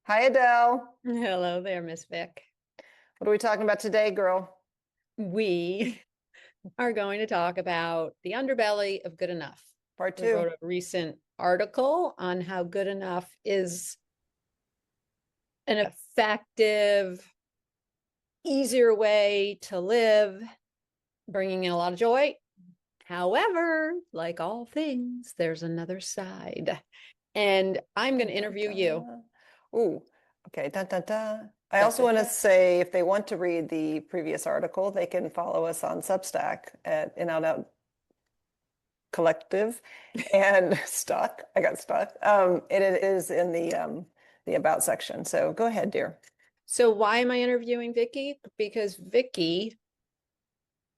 Hi, Adele. Hello there, Miss Vic. What are we talking about today, girl? We are going to talk about the underbelly of good enough. Part We two. wrote a recent article on how good enough is an effective, easier way to live, bringing in a lot of joy. However, like all things, there's another side. And I'm going Dun, to dun, interview you. dun. Ooh, okay. Dun, dun, dun. I Da, also da, want to da. say if they want to read the previous article, they can follow us on Substack at In Out Out Collective and stuck. I got stuck. It is in the about section. So go ahead, dear. So why am I interviewing Vicki? Because Vicki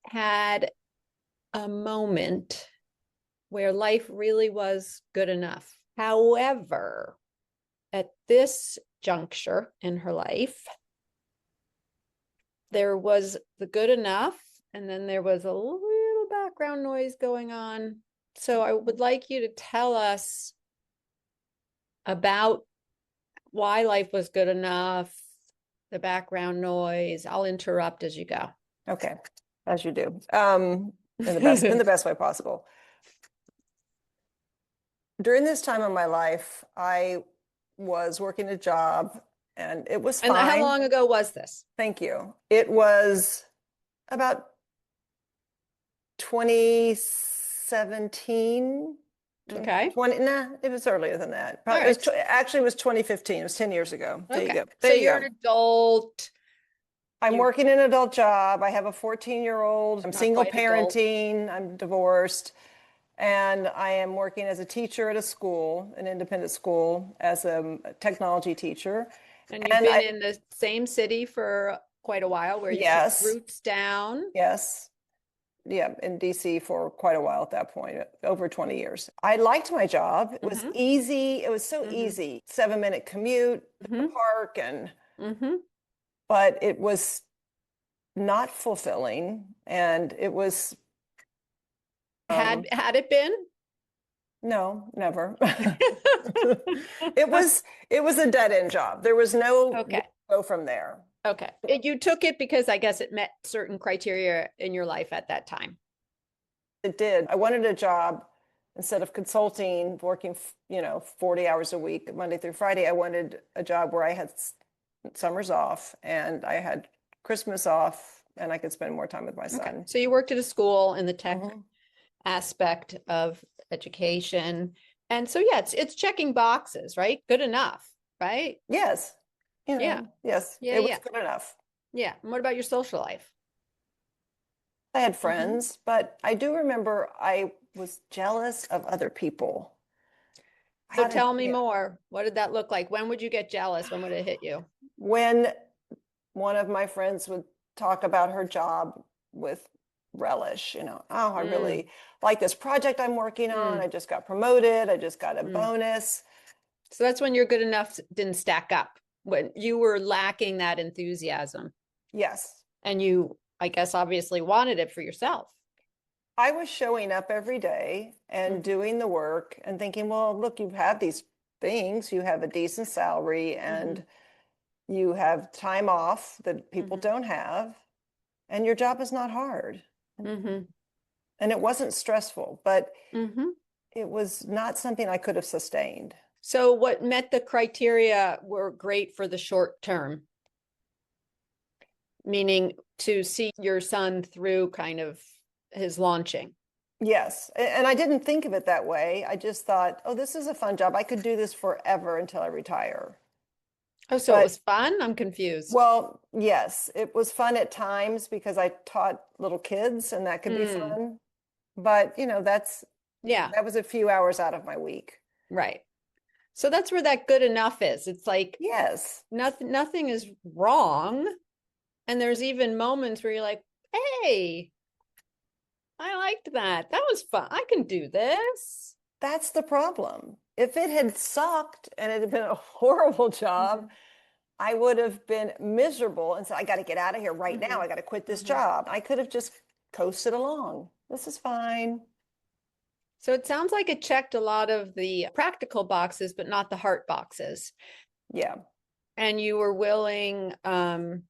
had a moment where life really was good enough. However, at this juncture in her life, there was the good enough, and then there was a little background noise going on. So I would like you to tell us about why life was good enough, the background noise. I'll interrupt as you go. Okay, as you do. In the best way possible. During this time of my life, I was working a job and it was And how fine. long ago was this? Thank you. It was about 2017, Okay. 20, nah, it was earlier than that. All Probably, right. actually, it was 2015. It was 10 years ago. There you Okay. go. So There you you're an go. adult. I'm You're working an adult job. I have a 14-year-old. I'm not single quite adult. parenting. I'm divorced. And I am working as a teacher at a school, an independent school, as a technology teacher. And you've And been in the same city for quite a while where you put yes, roots down. yes, yeah, in DC for quite a while at that point, over 20 years. I liked my job. It was Mm-hmm. easy. It was so Mm-hmm. easy. 7-minute commute to the Mm-hmm. park, and Mm-hmm. but it was not fulfilling, and it was Had it been? no, never. It was it was a dead end job. There was no way Okay. to go from there. Okay. You took it because I guess it met certain criteria in your life at that time. It did. I wanted a job instead of consulting, working, 40 hours a week, Monday through Friday. I wanted a job where I had summers off and I had Christmas off and I could spend more time with my Okay. son. So you worked at a school in the tech Mhm. aspect of education. And so yeah, it's checking boxes, right? Good enough, right? Yes. Yeah. Yes, Yeah, it was yeah. good enough. Yeah. And what about your social life? I had Mm-hmm. friends, but I do remember I was jealous of other people. So How did, tell me yeah. more. What did that look like? When would you get jealous? When would it hit you? When one of my friends would talk about her job with relish, oh, I Mm, really like this project I'm working on. I mm, just got promoted. I just got a mm. bonus. So that's when you're good enough didn't stack up, when you were lacking that enthusiasm Yes. and you, I guess, obviously wanted it for yourself. I was showing up every day and Mm-hmm, doing the work and thinking, well, look, you have these things, you have a decent salary mm-hmm, and you have time off that people mm-hmm, don't have, and your job is not hard. mm-hmm, And it wasn't stressful, but mm-hmm. it was not something I could have sustained. So what met the criteria were great for the short term, meaning to see your son through kind of his launching. Yes. And I didn't think of it that way. I just thought, oh, this is a fun job. I could do this forever until I retire. Oh, so it But was fun? I'm confused. well, yes, it was fun at times because I taught little kids and that could be Mm, fun. But, yeah, that was a few hours out of my week. right. So that's where that good enough is. It's like Yes. nothing is wrong. And there's even moments where you're like, hey, I liked that. That was fun. I can do this. That's the problem. If it had sucked and it had been a horrible job, Hmm. I would have been miserable and said, I got to get out of here right now. Hmm. I got to quit this Hmm. job. I could have just coasted along. This is fine. So it sounds like it checked a lot of the practical boxes, but not the heart boxes. Yeah. And you were willing to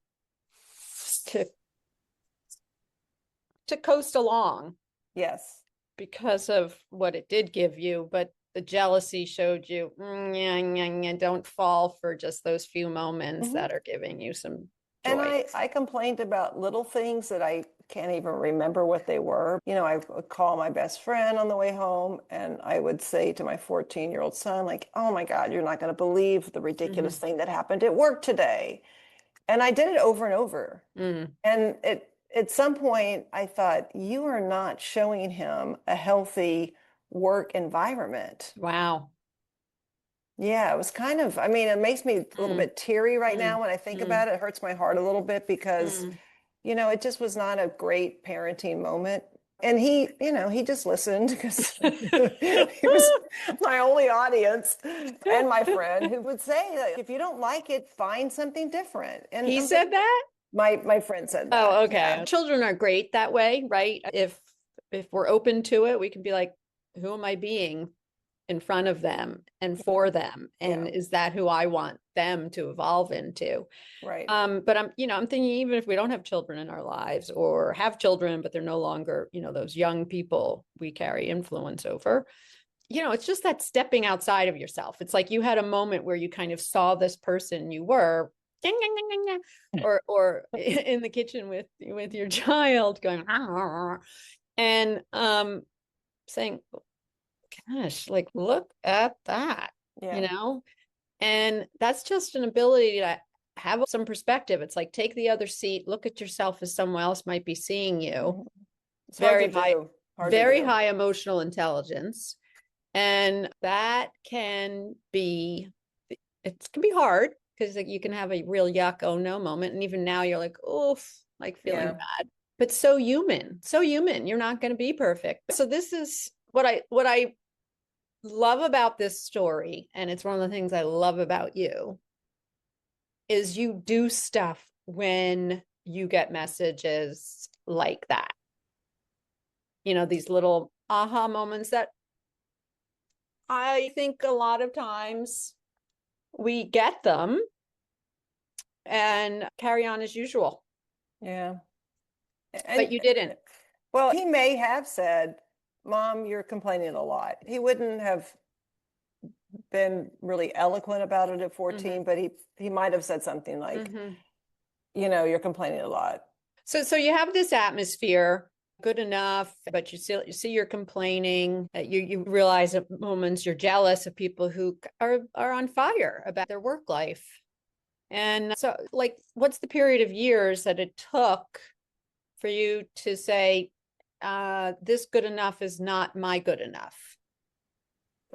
coast along Yes. because of what it did give you, but the jealousy showed you, don't fall for just those few moments Hmm. that are giving you some And joy. I complained about little things that I can't even remember what they were. I would call my best friend on the way home and I would say to my 14-year-old son, like, oh my God, you're not going to believe the Mm-hmm. ridiculous thing that happened at work today. And I did it over and over. Mm. And at some point, I thought, you are not showing him a healthy work environment. Wow. Yeah, it was kind of, I mean, it makes me a little Mm. bit teary right Mm. now when I think Mm. about it. It hurts my heart a little bit because, Mm. it just was not a great parenting moment. And he just listened because he was my only audience and my friend who would say that if you don't like it, find something different. And He I'm said thinking, that? my friend said that. Oh, okay. Yeah. Children are great that way, right? If we're open to it, we can be like, who am I being in front of them and Yeah. for them? And Yeah. is that who I want them to evolve into? Right. But I'm thinking even if we don't have children in our lives or have children, but they're no longer, those young people we carry influence over, it's just that stepping outside of yourself. It's like you had a moment where you kind of saw this person you were, or in the kitchen with your child going, and saying, gosh, like look at that, you Yeah. know? And that's just an ability to have some perspective. It's like take the other seat, look at yourself as someone else might be seeing you. Mhm. It's hard to Very high, do. Hard to very do. high emotional intelligence. And that can be, it can be hard because like, you can have a real yuck, oh no moment. And even now you're like, oof, like feeling Yeah. bad, but so human, so human. You're not going to be perfect. So this is what I love about this story. And it's one of the things I love about you is you do stuff when you get messages like that. These little aha moments that I think a lot of times we get them and carry on as usual, Yeah. but And you didn't. well, he may have said, Mom, you're complaining a lot. He wouldn't have been really eloquent about it at Mm-hmm. 14, but he might have said something like, Mm-hmm. you're complaining a lot. So you have this atmosphere, good enough, but you see you're complaining. You realize at moments you're jealous of people who are on fire about their work life. And so, like, what's the period of years that it took for you to say, this good enough is not my good enough?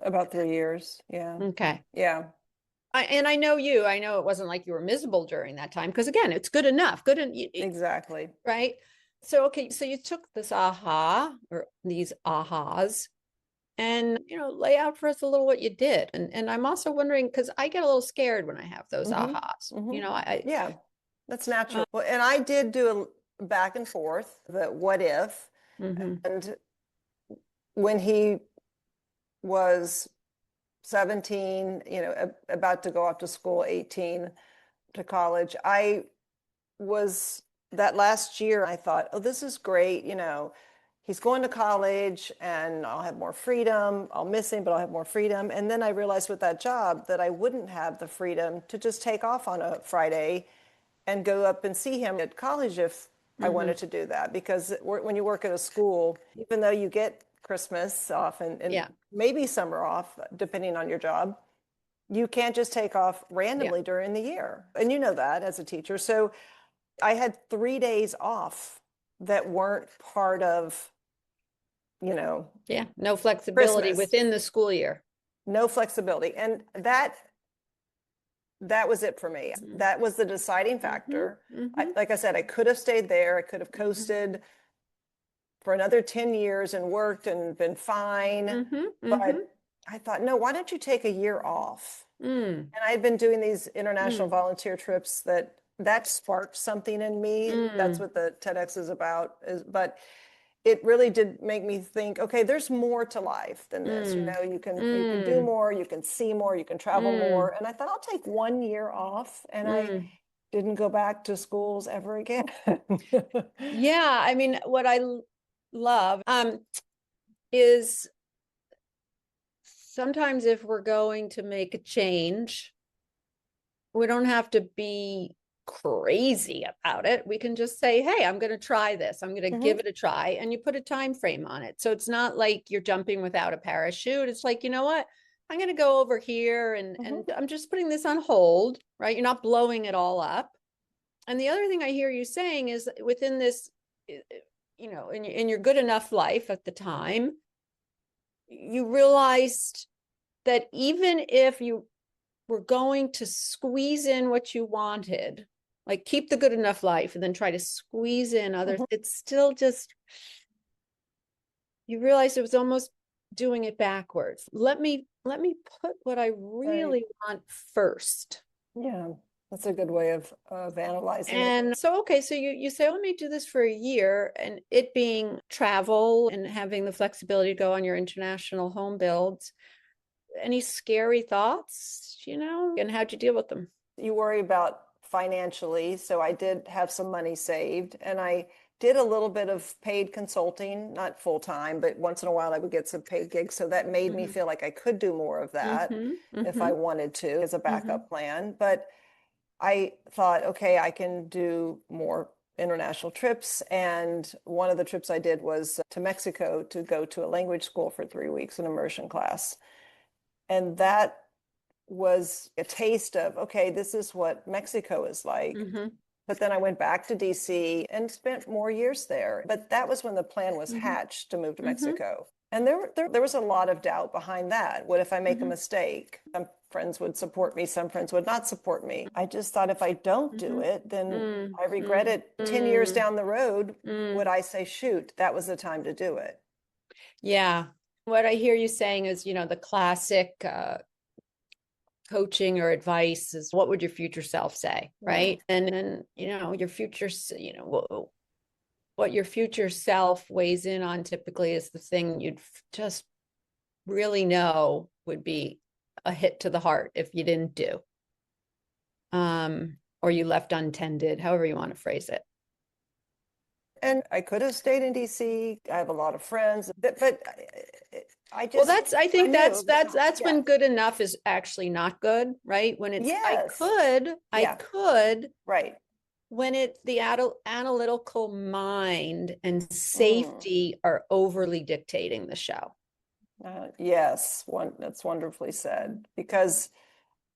About 3 years. Yeah. Okay. Yeah. And I know you, I know it wasn't like you were miserable during that time, because again, it's good enough, Exactly. right? So, okay, so you took this aha or these ahas and, lay out for us a little what you did. And I'm also wondering, because I get a little scared when I have those Hmm. ahas, Hmm. I, Yeah. That's natural. Well, and I did do a back and forth, the what if. mhm, And when he was 17, about to go off to school, 18 to college, I was that last year, I thought, oh, this is great. He's going to college and I'll have more freedom. I'll miss him, but I'll have more freedom. And then I realized with that job that I wouldn't have the freedom to just take off on a Friday and go up and see him at college if I mhm, wanted to do that. Because when you work at a school, even though you get Christmas off and yeah, maybe summer off, depending on your job, you can't just take off yeah, randomly during the year. And you know that as a teacher. So I had 3 days off that weren't part of, you know, yeah. No flexibility Christmas, within the school year. no flexibility. And that was it for me. Mhm, That was the deciding mhm, factor. mhm, Like I said, I could have stayed there. I could have mhm, coasted for another 10 years and worked and been fine. mhm, mhm, But I thought, no, why don't you take a year off? mm, And I had been doing these international mm, volunteer trips that sparked something in me. That's mm, what the TEDx is about. But it really did make me think, okay, there's more to life than this. You Mm. know, you can do Mm. more, you can see more, you can travel Mm. more. And I thought I'll take 1 year off, and I Mm. didn't go back to schools ever again. Yeah, I mean, what I love is sometimes if we're going to make a change, we don't have to be crazy about it. We can just say, hey, I'm going to try this. I'm going to give it a try. And you put a time frame on it. So it's not like you're jumping without a parachute. It's like, you know what? I'm going to go over here and I'm just putting this on hold, right? You're not blowing it all up. And the other thing I hear you saying is within this, you know, in your good enough life at the time, you realized that even if you were going to squeeze in what you wanted, like keep the good enough life and then try to squeeze in others, it's still just, you realize it was almost doing it backwards. Let me put what I Right. really want first. Yeah, that's a good way of analyzing it. And so, okay, so you say, let me do this for a year, and it being travel and having the flexibility to go on your international home builds. Any scary thoughts, you know, and how'd you deal with them? You worry about financially. So I did have some money saved, and I did a little bit of paid consulting, not full time, but once in a while I would get some paid gigs. So that made me Mm-hmm. feel like I could do more of that Mm-hmm. if Mm-hmm. I wanted to as a Mm-hmm. backup plan. But I thought, okay, I can do more international trips. And one of the trips I did was to Mexico to go to a language school for 3 weeks, an immersion class. And that was a taste of, okay, this is what Mexico is like. Mm-hmm. But then I went back to DC and spent more years there. But that was when the plan was Mm-hmm. hatched to move to Mm-hmm. Mexico. And there was a lot of doubt behind that. What if I make a Mm-hmm. mistake? Some friends would support me, some friends would not support me. I just thought if I don't do Mm-hmm. it, then I regret Mm-hmm. it. 10 years down the road, Mm-hmm. would I say, shoot, that was the time to do it? Yeah. What I hear you saying is, you know, the classic coaching or advice is what would your future self say, Mm. right? And then, you know, your future, you know, what your future self weighs in on typically is the thing you'd just really know would be a hit to the heart if you didn't do, or you left untended, however you want to phrase it. And I could have stayed in DC. I have a lot of friends, but I Well, just, I I think knew, that's yeah, when good enough is actually not good, right? When it's yes, I yeah, could, right. when it the analytical mind and Mm. safety are overly dictating the show. Yes, that's wonderfully said, because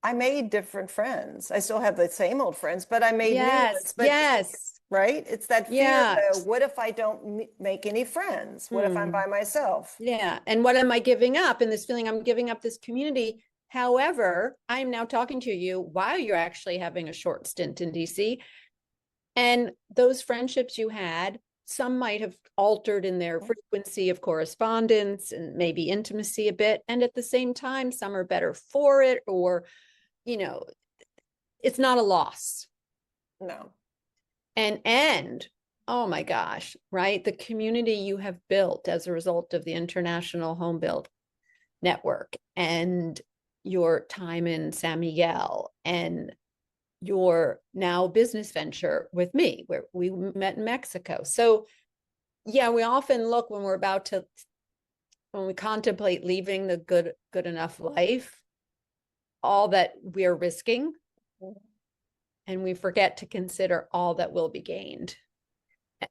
I made different friends. I still have the same old friends, but I made new Yes, ones. But yes, right, it's that fear yeah. though. What if I don't make any friends? What if I'm Hmm. by myself? Yeah. And what am I giving up in this feeling? I'm giving up this community. However, I'm now talking to you while you're actually having a short stint in DC. And those friendships you had, some might have altered in their frequency of correspondence and maybe intimacy a bit. And at the same time, some are better for it, or, you know, it's not a loss. No. And oh my gosh, right? The community you have built as a result of the International Home Build Network and your time in San Miguel and your now business venture with me, where we met in Mexico. So, yeah, we often look when we're about to, when we contemplate leaving the good enough life, all that we're risking, and we forget to consider all that will be gained.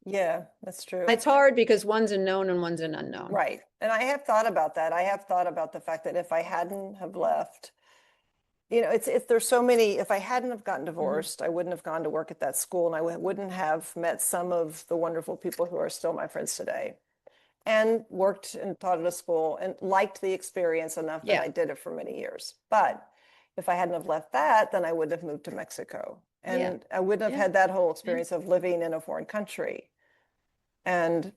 Yeah, that's true. It's hard because one's a known and one's an unknown. Right. And I have thought about that. I have thought about the fact that if I hadn't have left, it's there's so many, if I hadn't have gotten Mm-hmm. divorced, I wouldn't have gone to work at that school, and I wouldn't have met some of the wonderful people who are still my friends today, and worked and taught at a school and liked the experience enough that Yeah. I did it for many years. But if I hadn't have left that, then I would have moved to Mexico, Yeah. and I wouldn't have Yeah. had that whole Yeah. experience of living in a foreign country. And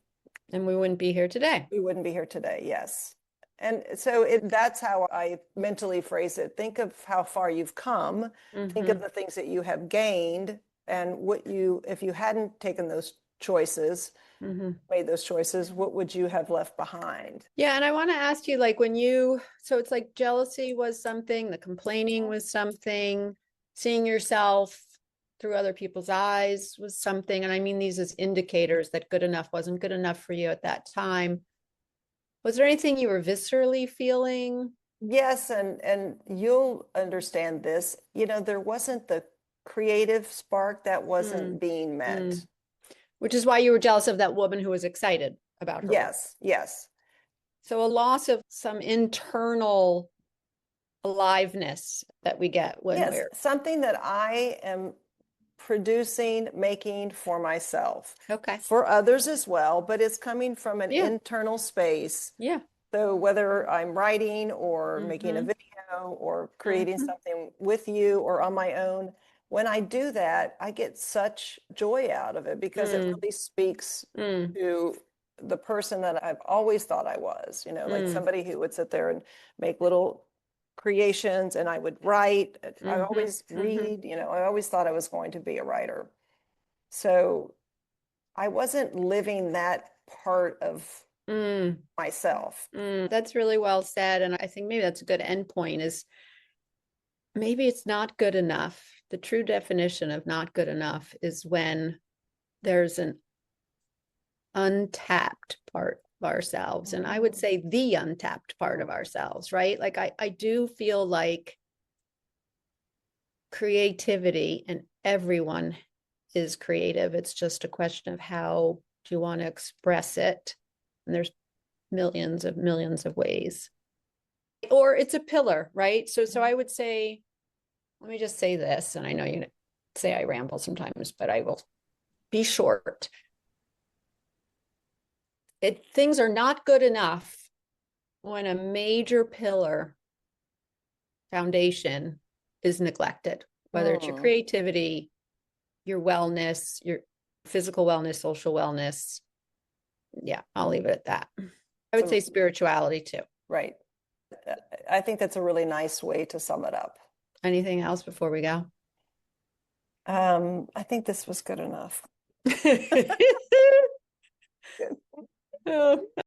And we wouldn't be here today. we wouldn't be here today. Yes. And so that's how I mentally phrase it. Think of how far you've come. Think Mm-hmm. of the things that you have gained, and if you hadn't taken those choices, Hmm. made those choices, what would you have left behind? Yeah, and I want to ask you, like, so it's like jealousy was something, the complaining was something, seeing yourself through other people's eyes was something. And I mean these as indicators that good enough wasn't good enough for you at that time. Was there anything you were viscerally feeling? Yes, and you'll understand this. There wasn't the creative spark that Mm, wasn't being mm. met. Which is why you were jealous of that woman who was excited about her work. Yes, yes, So a loss of some internal aliveness that we get when yes. we're Something that I am producing, making for myself, okay. for others as well, but it's coming from an Yeah, internal space. yeah. So whether I'm writing or making a Mm-hmm. video or creating Mm-hmm. something with you or on my own, when I do that, I get such joy out of it because it Mm, really speaks mm, to the person that I've always thought I was, like mm, somebody who would sit there and make little creations and I would write. I mm-hmm. always Mm-hmm. read, I always thought I was going to be a writer. So I wasn't living that part of Mm, myself. mm. That's really well said. And I think maybe that's a good end point is maybe it's not good enough. The true definition of not good enough is when there's an untapped part of ourselves. And I would Mm. say the untapped part of ourselves, right? Like I do feel like creativity and everyone is creative. It's just a question of how do you want to express it? And there's millions of ways. Or it's a pillar, right? So I would say, let me just say this, and I know you say I ramble sometimes, but I will be short. Things are not good enough when a major pillar foundation is neglected, whether it's your Mm. creativity, your wellness, your physical wellness, social wellness. Yeah, I'll leave it at that. I would say So, spirituality too. right. I think that's a really nice way to sum it up. Anything else before we go? I think this was good enough. Oh,